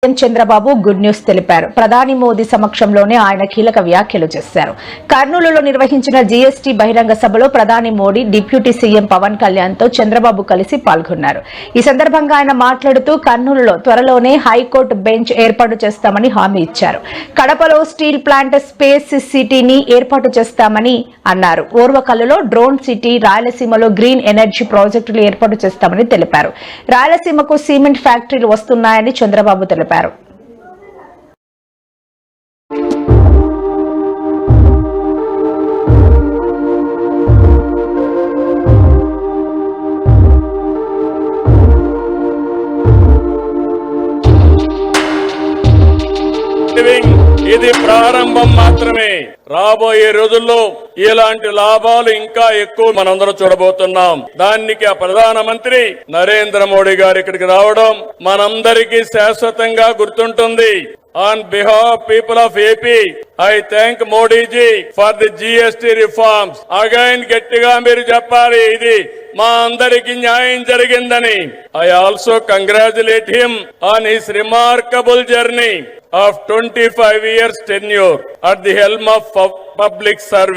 Chandrababu good news తెలిపారు. ప్రధాని మోదీ సమక్షంలోనే ఆయన కీలక వ్యాఖ్యలు చేశారు. కర్నూలులో నిర్వహించిన జీఎస్టీ బహిరంగ సభలో ప్రధాని మోడీ డిప్యూటీ సీఎం పవన్ కళ్యాణ్ తో చంద్రబాబు కలిసి పాల్గొన్నారు. ఈ సందర్భంగా ఆయన మాట్లాడుతూ కర్నూలులో త్వరలోనే హైకోర్టు బెంచ్ ఏర్పాటు చేస్తామని హామీ ఇచ్చారు. కడపలో స్టీల్ ప్లాంట్ స్పేస్ సిటీని ఏర్పాటు చేస్తామని అన్నారు. ఓర్వకల్లులో డ్రోన్ సిటీ, రాయలసీమలో గ్రీన్ ఎనర్జీ ప్రాజెక్టులు ఏర్పాటు చేస్తామని తెలిపారు. రాయలసీమకు సిమెంట్ ఫ్యాక్టరీలు వస్తున్నాయని చంద్రబాబు తెలిపారు. ఇది ప్రారంభం మాత్రమే. రాబోయే రోజుల్లో ఇలాంటి లాభాలు ఇంకా ఎక్కువ మనందరం చూడబోతున్నాం. దానికి ఆ ప్రధానమంత్రి నరేంద్ర మోడీ గారు ఇక్కడికి రావడం మనందరికీ శాశ్వతంగా గుర్తుంటుంది. On behalf of people of AP, I thank Modi ji for the GST reforms. Again గట్టిగా మీరు చెప్పాలి, ఇది మా అందరికి న్యాయం జరిగిందని. I also congratulate him on his remarkable journey of 25 years tenure at the helm of public service.